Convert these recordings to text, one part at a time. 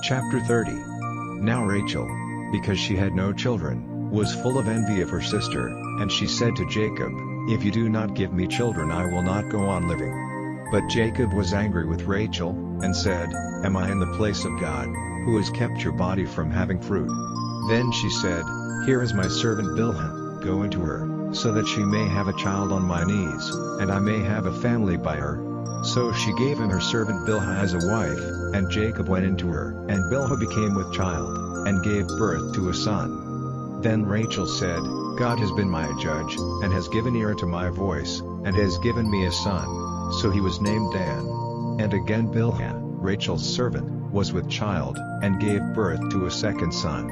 Chapter 30. Now Rachel, because she had no children, was full of envy of her sister, and she said to Jacob, "If you do not give me children, I will not go on living." But Jacob was angry with Rachel, and said, "Am I in the place of God, who has kept your body from having fruit?" Then she said, "Here is my servant Bilhah, go into her, so that she may have a child on my knees, and I may have a family by her." So she gave him her servant Bilhah as a wife, and Jacob went into her. And Bilhah became with child, and gave birth to a son. Then Rachel said, "God has been my judge, and has given ear to my voice, and has given me a son." So he was named Dan. And again Bilhah, Rachel's servant, was with child, and gave birth to a second son.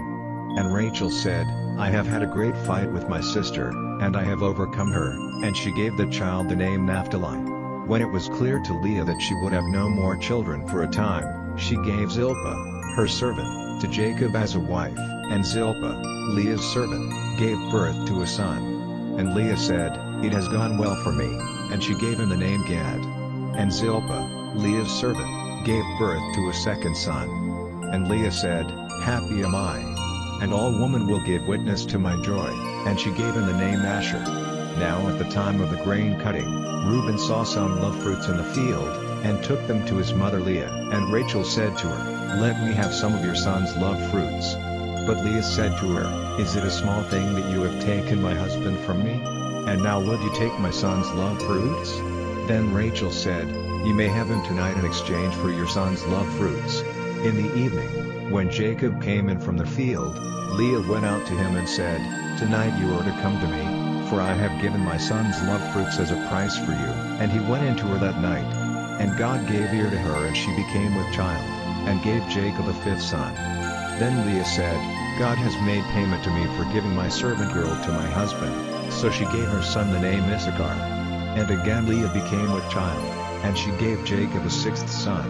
And Rachel said, "I have had a great fight with my sister, and I have overcome her," and she gave the child the name Naphtali. When it was clear to Leah that she would have no more children for a time, she gave Zilpah, her servant, to Jacob as a wife, and Zilpah, Leah's servant, gave birth to a son. And Leah said, "It has gone well for me," and she gave him the name Gad. And Zilpah, Leah's servant, gave birth to a second son. And Leah said, "Happy am I, and all women will give witness to my joy," and she gave him the name Asher. Now at the time of the grain cutting, Reuben saw some love fruits in the field, and took them to his mother Leah. And Rachel said to her, "Let me have some of your son's love fruits." But Leah said to her, "Is it a small thing that you have taken my husband from me? And now will you take my son's love fruits?" Then Rachel said, "You may have him tonight in exchange for your son's love fruits." In the evening, when Jacob came in from the field, Leah went out to him and said, "Tonight you are to come to me, for I have given my son's love fruits as a price for you." And he went into her that night. And God gave ear to her, and she became with child, and gave Jacob a fifth son. Then Leah said, "God has made payment to me for giving my servant girl to my husband." So she gave her son the name Issachar. And again Leah became with child, and she gave Jacob a sixth son.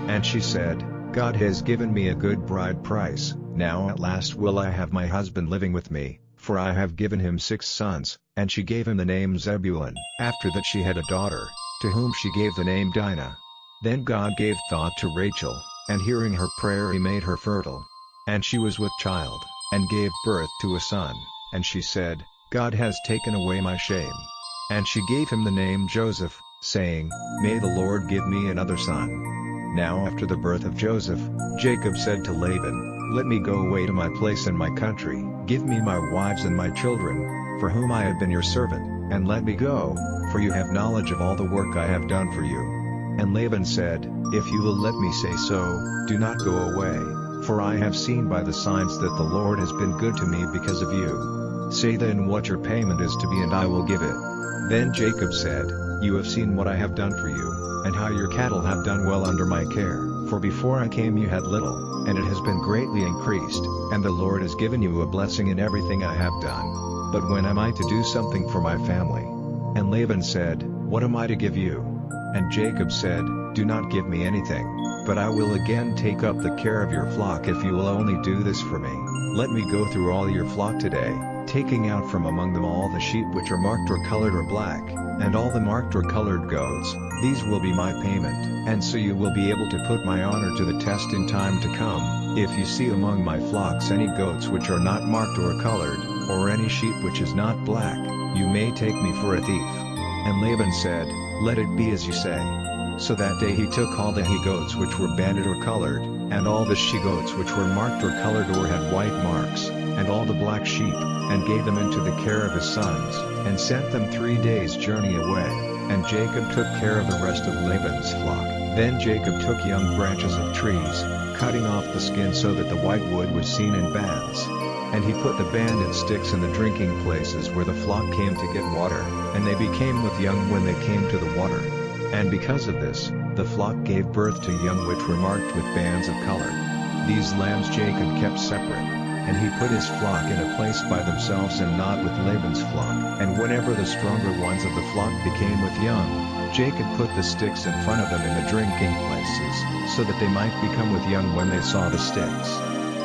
And she said, "God has given me a good bride price, now at last will I have my husband living with me, for I have given him 6 sons," and she gave him the name Zebulun. After that she had a daughter, to whom she gave the name Dinah. Then God gave thought to Rachel, and hearing her prayer he made her fertile. And she was with child, and gave birth to a son, and she said, "God has taken away my shame." And she gave him the name Joseph, saying, "May the Lord give me another son." Now after the birth of Joseph, Jacob said to Laban, "Let me go away to my place in my country, give me my wives and my children, for whom I have been your servant, and let me go, for you have knowledge of all the work I have done for you." And Laban said, "If you will let me say so, do not go away, for I have seen by the signs that the Lord has been good to me because of you. Say then what your payment is to be, and I will give it." Then Jacob said, "You have seen what I have done for you, and how your cattle have done well under my care, for before I came you had little, and it has been greatly increased, and the Lord has given you a blessing in everything I have done. But when am I to do something for my family?" And Laban said, "What am I to give you?" And Jacob said, "Do not give me anything, but I will again take up the care of your flock if you will only do this for me. Let me go through all your flock today, taking out from among them all the sheep which are marked or colored or black, and all the marked or colored goats. These will be my payment, and so you will be able to put my honor to the test in time to come. If you see among my flocks any goats which are not marked or colored, or any sheep which is not black, you may take me for a thief." And Laban said, "Let it be as you say." So that day he took all the he-goats which were banded or colored, and all the she-goats which were marked or colored or had white marks, and all the black sheep, and gave them into the care of his sons, and sent them 3 days' journey away. And Jacob took care of the rest of Laban's flock. Then Jacob took young branches of trees, cutting off the skin so that the white wood was seen in bands. And he put the banded sticks in the drinking places where the flock came to get water, and they became with young when they came to the water. And because of this, the flock gave birth to young which were marked with bands of color. These lambs Jacob kept separate, and he put his flock in a place by themselves and not with Laban's flock. And whenever the stronger ones of the flock became with young, Jacob put the sticks in front of them in the drinking places, so that they might become with young when they saw the sticks.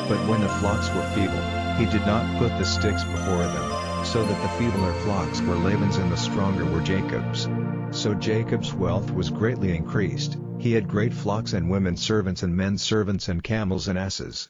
But when the flocks were feeble, he did not put the sticks before them, so that the feebler flocks were Laban's and the stronger were Jacob's. So Jacob's wealth was greatly increased, He had great flocks and women servants and men servants and camels and asses.